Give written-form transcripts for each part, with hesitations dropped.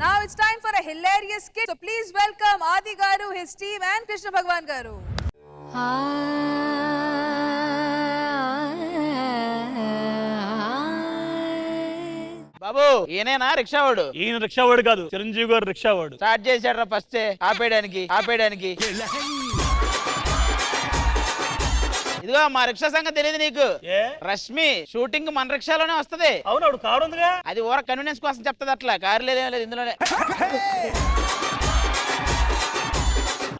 Now it's time for a hilarious skit. So please welcome Adi Garu, his team and Krishna Bhagwan Garu. బాబు ఈయనేనా రిక్షావాడు? ఈయన రిక్షావాడు కాదు, చిరంజీవి గారు రిక్షావాడు. స్టార్ట్ చేశాడు ఫస్ట్ ఆపేయడానికి. ఇదిగో మా రిక్షా సంగతి తెలియదు నీకు? రష్మి షూటింగ్ మన రిక్షాలోనే వస్తది. అవును, కారు ఉందిగా. అది ఊర కన్వీనియన్స్ కోసం చెప్తుంది. అట్లా కారు లేదేం లేదు ఇందులోనే.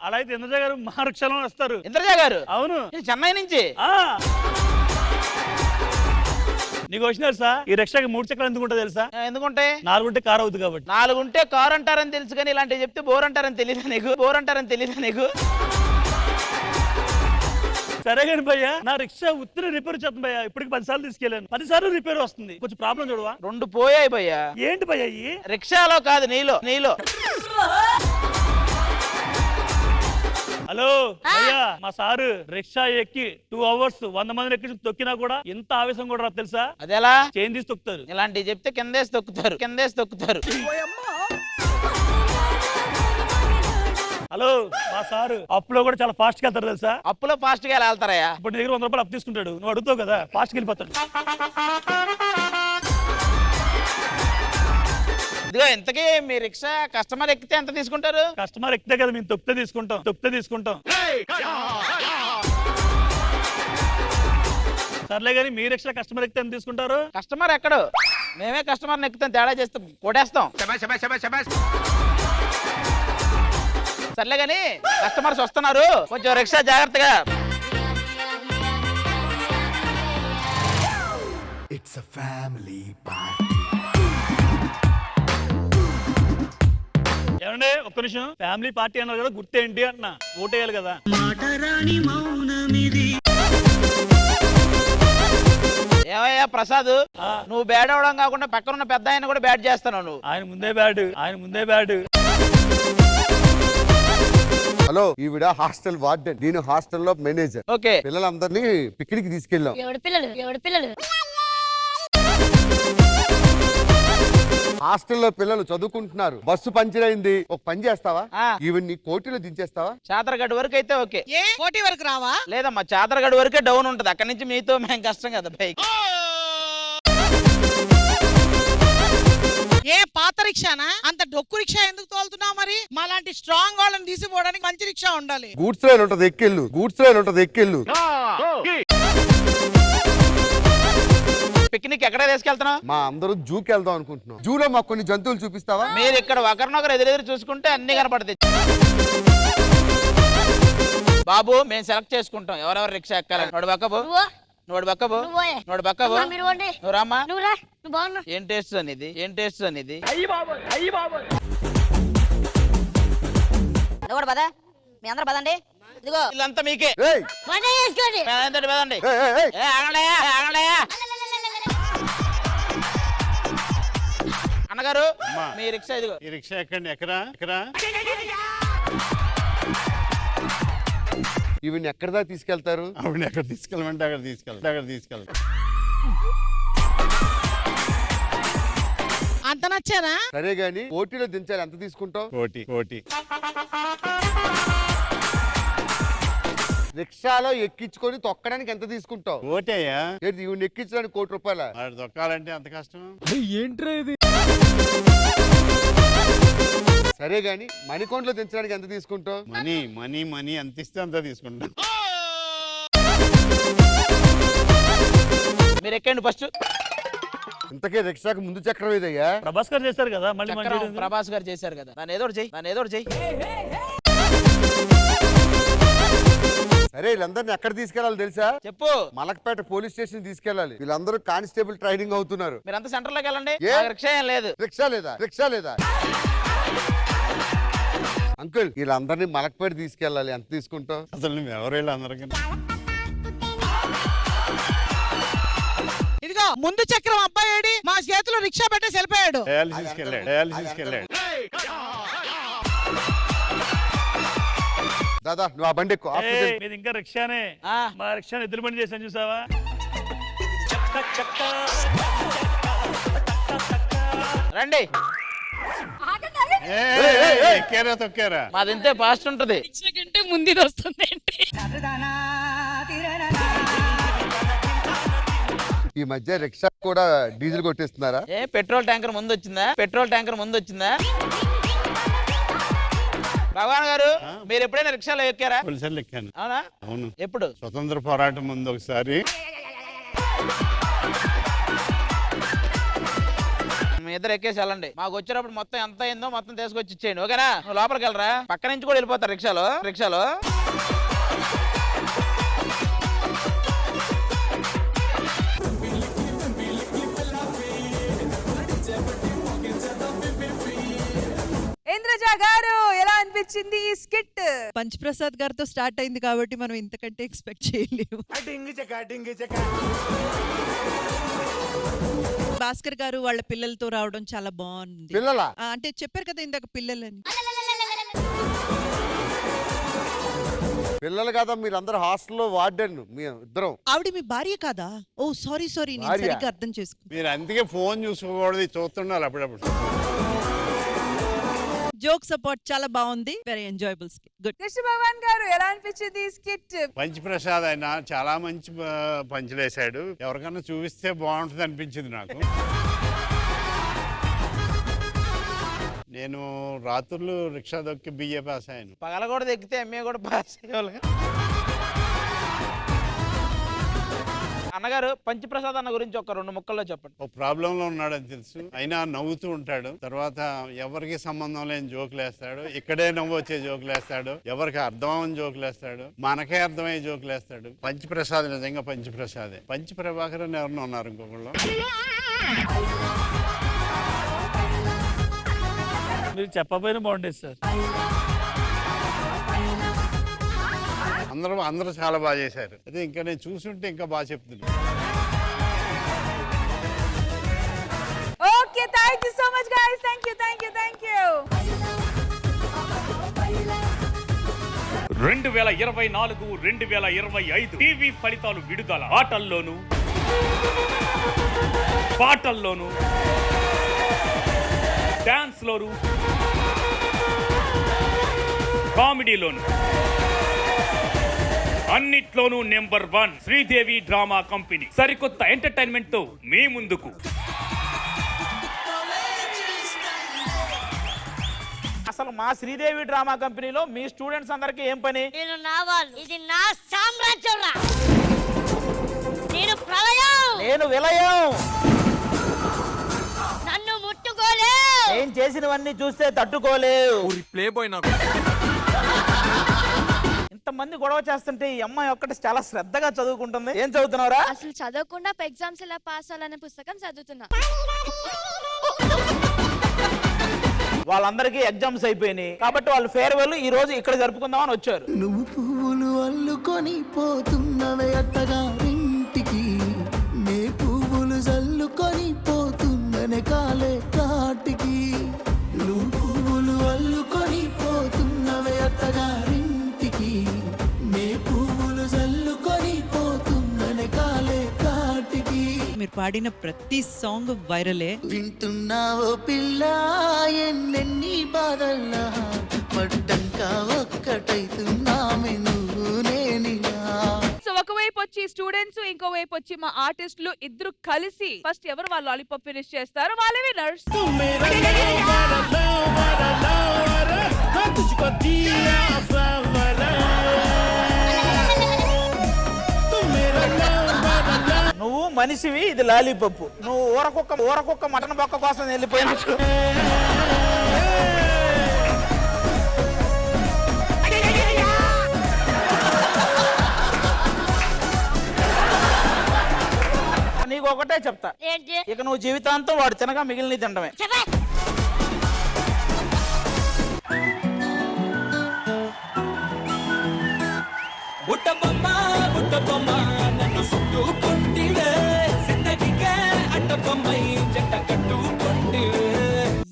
అలా అయితే ఇంద్రజ గారు మా రిక్షాలో వస్తారు. ఇంద్రజ గారు? అవును, చెన్నై నుంచి. నీకు వచ్చినారు సార్, ఈ రిక్షాకి 3 చక్రాలు ఎందుకుంటా తెలుసా? ఎందుకుంటే 4 ఉంటే కారు అవుతుంది కాబట్టి. 4 ఉంటే కారు అంటారని తెలుసు కానీ ఇలాంటివి చెప్తే బోర్ అంటారని తెలియదు నీకు. సరే కానీ భయ్యా, నా రిక్షా ఉత్తర రిపేర్ చేస్తాను భయ్యా. ఇప్పటికి 10 సార్లు తీసుకెళ్ళాను, 10 సార్లు రిపేర్ వస్తుంది. కొంచెం ప్రాబ్లం చూడవా? 2 పోయాయి భయ్యా. ఏంటి భయ్యా? రిక్షాలో కాదు, నీలో. హలో భయ్యా, మా సారు రిక్షా ఎక్కి 2 hours 100 మందిని ఎక్కి తొక్కినా కూడా ఇంత ఆవేశం కూడా రాదు తెలుసా? అదేలా? చైన్ తీసి తొక్కుతారు. ఇలాంటివి చెప్తే కిందేసి తొక్కుతారు. హలో, మా సారు అప్పులో కూడా చాలా ఫాస్ట్ గా వెళ్తారు తెలుసా? అప్పులో ఫాస్ట్ గా వెళ్తారయ్యా? ఇప్పుడు నీ దగ్గర 100 రూపాయలు అప్పు తీసుకుంటాడు, నువ్వు అడుగుతావు కదా, ఫాస్ట్ గా వెళ్ళిపోతాడు. ఇదిగో ఇంతకీ మీ రిక్షా కస్టమర్ ఎక్కితే ఎంత తీసుకుంటారు? కస్టమర్ ఎక్కితే కదా మేము తొక్కితే తీసుకుంటాం. సర్లే గానీ మీ రిక్షా కస్టమర్ ఎక్కితే ఎంత తీసుకుంటారు? కస్టమర్ ఎక్కడు, మేమే కస్టమర్ ఎక్కుతాం, తేడా చేస్తాం, కొట్టేస్తాం. సర్లే గానీ కస్టమర్స్ వస్తున్నారు, కొంచెం రిక్షా జాగ్రత్తగా. It's a family party. ఏమండి ఒక్క నిమిషం, ఫ్యామిలీ పార్టీ అన్నారు కదా, గుర్తేంటి అంటున్నా, ఓటేయాలి కదా. ఏమయ్యా ప్రసాద్, నువ్వు బ్యాడ్ అవడం కాకుండా పక్కనున్న పెద్ద ఆయన కూడా బ్యాడ్ చేస్తాను. నువ్వు ఆయన ముందే బ్యాడ్. హలో, ఈవిడ హాస్టల్ వార్డెన్, నేను హాస్టల్లో మేనేజర్. ఓకే, పిల్లలందరినీ పిక్నిక్ తీసుకెళ్ళాం. ఎవడి పిల్లలు? హాస్టల్లో పిల్లలు చదువుకుంటున్నారు, బస్సు పంచర్ అయింది, ఒక పని చేస్తావా? ఈవిడ్ని కోటిలో దించేస్తావా? చాదరగడ్డ వరకు అయితే ఓకే. కోటి వరకు రావా? లేదమ్మా, చాదరగడ్డ వరకే డౌన్ ఉంటది, అక్కడి నుంచి మీతో మేము కష్టం కదా బైక్. ఏ పాత రిక్షానా? అంత డొక్కు రిక్షా ఎందుకు తోలుతున్నావు? మరి మాలాంటి స్ట్రాంగ్ వాళ్ళని తీసిపోవడానికి మంచి రిక్షా ఉండాలి. గూడ్స్ రైలు ఉంటది, ఎక్కెళ్ళు. పిక్నిక్ ఎక్కడ తీసుకెళ్తున్నావు? మా అందరూ జూకి వెళ్దాం అనుకుంటున్నాం. జూలో మాకు కొన్ని జంతువులు చూపిస్తావా? మీరు ఇక్కడ ఒకరినొకరు ఎదురెదురు చూసుకుంటే అన్ని కనపడతాయి. బాబు మేము సెలెక్ట్ చేసుకుంటాం ఎవరెవరు రిక్షా ఎక్కాలని. నోడు బక్కబు, నువ్వు రామ్మా. ఏం టేస్ట్ అనేది? మీ అందరూ పదండి. ఇదిగో వీళ్ళంతా మీకే. పదండి. అన్నగారు మీ రిక్షా ఇదిగో. ఈ రిక్షా ఎక్కడా? ఈవిని ఎక్కడ దాకా తీసుకెళ్తారు? ఆవిడ ఎక్కడ తీసుకెళ్ళమంటే అక్కడ తీసుకెళ్తా. అంత నచ్చారా? సరే గాని కోటిలో దించాలి, ఎంత తీసుకుంటావు? కోటి. రిక్షాలో ఎక్కించుకొని తొక్కడానికి ఎంత తీసుకుంటావు? కోటయ్యా. ఈవిని ఎక్కించడానికి ₹1,00,000. తొక్కాలంటే అంత కష్టం ఏంట్రా ఇది? సరే గాని మణికొండలో దించడానికి ఎంత తీసుకుంటావు? మనీ ఎంత ఇస్తే అంత తీసుకుంటా. మీరు ఎక్కండి ఫస్ట్. ఇంతకే రిక్షాకు ముందు చక్రం ఏదయ్యా? ప్రభాస్ గారు చేశారు కదా, మళ్ళీ ప్రభాస్ గారు చేశారు కదా, దాని ఏదో చెయ్యి. సరే, వీళ్ళందరినీ ఎక్కడ తీసుకెళ్లాలి తెలుసా? చెప్పు. మలక్పేట పోలీస్ స్టేషన్ తీసుకెళ్లాలి. వీళ్ళందరూ కానిస్టేబుల్ ట్రైనింగ్ అవుతున్నారు. మీరంతా సెంటర్ లోకి వెళ్ళండి. రిక్షా ఏం లేదు. రిక్షా లేదా? అంకుల్, వీళ్ళందరినీ మలక్పేట తీసుకెళ్లాలి, ఎంత తీసుకుంటావు? అసలు నువ్వు ఎవరు అందరికీ? ఇదిగో ముందు చక్రం అబ్బాయి ఏడి? మా చేతిలో రిక్షా పెట్టేసి వెళ్ళిపోయాడు. తీసుకెళ్ళాడు. దాదా, నువ్వు ఆ బండి ఎక్కువ. మీది ఇంకా రిక్షానే. మా రిక్షాని ఎద్దుల బండి చేసాను చూసావా? రండి. ఎక్కారా తొక్కారా? మాదింతే ఫాస్ట్ ఉంటది. కంటే ముందు వస్తుంది ఏంటి? ఈ మధ్య రిక్షా కూడా డీజిల్ కొట్టేస్తున్నారా? పెట్రోల్ ట్యాంకర్ ముందు వచ్చిందా? పెట్రోల్ ట్యాంకర్ ముందు వచ్చిందా? భగవాన్ గారు మీరు ఎప్పుడైనా రిక్షాలో ఎక్కారా? కొన్నిసార్లు ఎక్కాను. అవునా? అవును. ఎప్పుడు? స్వతంత్ర పోరాటం ముందు ఒకసారి. మీ ఇద్దరు ఎక్కేసి వెళ్ళండి. మాకు వచ్చేటప్పుడు మొత్తం ఎంత అయిందో మొత్తం తీసుకొచ్చి ఇచ్చేయండి, ఓకేనా? నువ్వు లోపలికి వెళ్ళరా, పక్క నుంచి కూడా వెళ్ళిపోతారు రిక్షాలో. ఇంద్రజ గారు ఎలా అనిపించింది ఈ స్కిట్? పంచప్రసాద్ గారితో స్టార్ట్ అయింది కాబట్టి మనం ఇంతకంటే ఎక్స్పెక్ట్ చేయలేము. భాస్కర్ గారు వాళ్ళ పిల్లలతో రావడం చాలా బాగుంది. పిల్లలా? అంటే చెప్పారు కదా ఇందాక పిల్లలని. పిల్లలు కదా, మీరందరూ హాస్టల్లో వార్డెన్ మీ ఇద్దరం. ఆవిడ మీ భార్య కాదా? ఓ సారీ నేను భార్య. సరిగ్గా అర్థం చేసుకున్నా. మీరు అందుకే ఫోన్ చూసుకోకూడదు, చూస్తుండాలి అప్పుడప్పుడు. జోక్ సపోర్ట్ చాలా బాగుంది. Very enjoyable skit. Good. Krishna Bhagavan గారు ఎలా అనిపించింది ఈ స్కిట్? పంచప్రసాద్ ఆయన చాలా మంచి పంచులేశాడు. ఎవరికన్నా చూపిస్తే బాగుంటుంది అనిపించింది నాకు. నేను రాత్రులు రిక్షా దొక్కి బిఏ పాస్ అయ్యాను. పగల కూడా ఎక్కితే ఎంఏ కూడా పాస్ అయ్యేవాళ్ళుగా. అన్నగారు పంచప్రసాద్ అన్న గురించి ఒక 2 ముక్కల్లో చెప్పండి. ఒక ప్రాబ్లంలో ఉన్నాడని తెలుసు, అయినా నవ్వుతూ ఉంటాడు. తర్వాత ఎవరికి సంబంధం లేని జోకులు వేస్తాడు, ఇక్కడే నవ్వు వచ్చే జోకులు వేస్తాడు, ఎవరికి అర్థమని జోకులు వేస్తాడు, మనకే అర్థమయ్యే జోకులు వేస్తాడు. పంచప్రసాద్ నిజంగా పంచప్రసాదే. పంచప్రభాకర్ అని ఎవరినో ఉన్నారు ఇంకొకళ్ళు. మీరు చెప్పబోయిన బాగుండేది సార్. అందరూ చాలా బాగా చేశారు. అదే ఇంకా నేను చూసుంటే ఇంకా బాగా చెప్తున్నాను. Okay, thank you so much guys. Thank you. 2024-2025 TV ఫలితాలు విడుదల. ఆటల్లోను పాటల్లోను డాన్స్ లోను కామెడీలోను అన్నిట్లోనూ నంబర్ 1 శ్రీదేవి డ్రామా కంపెనీ సరికొత్త ఎంటర్టైన్మెంట్ తో మీ ముందుకు. అసలు మా శ్రీదేవి డ్రామా కంపెనీలో మీ స్టూడెంట్స్ అందరికి ఏం పని? నేను నా వాళ్ళు, ఇది నా సామ్రాజ్యం రా. నేను ప్రళయం, నేను విలయం. నన్ను ముట్టుకోలేవు. నేను చేసినవన్నీ చూస్తే తట్టుకోలేవు. ప్లే బాయ్ నాకు. ఇంతమంది గొడవ చేస్తుంటే ఈ అమ్మాయి ఒక్కటి చాలా శ్రద్ధగా చదువుకుంటుంది. ఏం చదువుతున్నావురా? అసలు చదవకుండా ఎగ్జామ్స్ ఎలా పాస్ అవ్వాలనే పుస్తకం చదువుతున్నా. వాళ్ళందరికీ ఎగ్జామ్స్ అయిపోయినాయి కాబట్టి వాళ్ళు ఫేర్వెల్ ఈ రోజు ఇక్కడ జరుపుకుందామని వచ్చారు. నువ్వు పువ్వులు అల్లుకొని పోతున్నవే అత్తగారింటికి, నే పువ్వులు జల్లుకొని పోతున్ననే కాలే కాటికి. నువ్వు పువ్వులు అల్లుకొని పోతున్నవే అత్తగారింటికి, నే పువ్వులు జల్లుకొని పోతున్ననే కాలే కాటికి. మీరు పాడిన ప్రతి సాంగ్ వైరలే. వింటున్నావో పిల్ల ఎన్నెన్ని బాధల్లా, పడ్డంక ఒక్కటైతున్నామే నువ్వు నేనిలా. సో ఒకవైపు వచ్చి స్టూడెంట్స్, ఇంకోవైపు వచ్చి మా ఆర్టిస్టులు ఇద్దరు కలిసి ఫస్ట్ ఎవరు వాళ్ళు లాలీపాప్ ఫినిష్ చేస్తారో వాళ్ళే విన్నర్స్. నువ్వు మనిషివి, ఇది లాలీపప్పు. నువ్వు ఊరకొక్క మటన్ బొక్క కోసం వెళ్ళిపోయినట్టు. నీకు ఒకటే చెప్తా, ఏంటి? ఇక నువ్వు జీవితాంతం వాడు తినగా మిగిలిన తినడమే.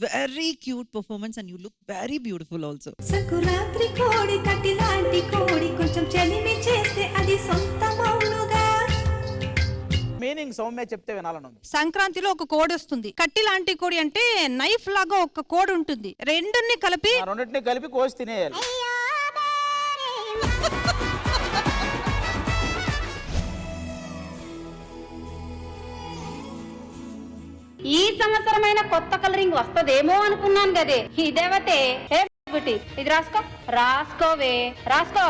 Very cute performance and you look very beautiful also. సకురాత్రి కోడి కట్టి లాంటి కోడి కొంచెం చలిమి చేస్తే అది సొంతమౌనుగా. మీనింగ్ సౌమ్య చెప్తే వినాలను. సంక్రాంతిలో ఒక కోడి వస్తుంది. కట్టి లాంటి కోడి అంటే నైఫ్ లాగా ఒక కోడి ఉంటుంది. రెండుని కలిపి రెండింటిని కలిపి కోసి తినేయాలి. ఈ సంవత్సరమైన కొత్త కలరింగ్ వస్తదేమో అనుకున్నాను కదే ఇదేవతే. ఇది రాసుకో, రాసుకోవే, రాసుకో.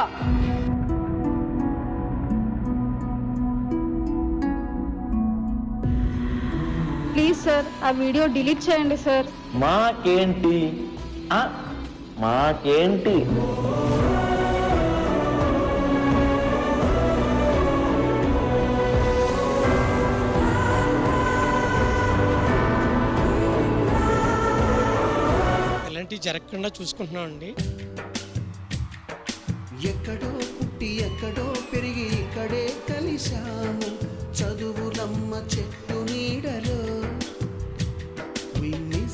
ప్లీజ్ సార్ ఆ వీడియో డిలీట్ చేయండి సార్. మాకేంటి మాకేంటి ఇలాంటివి జరగకుండా చూసుకుంటున్నాం అండి. ఎక్కడో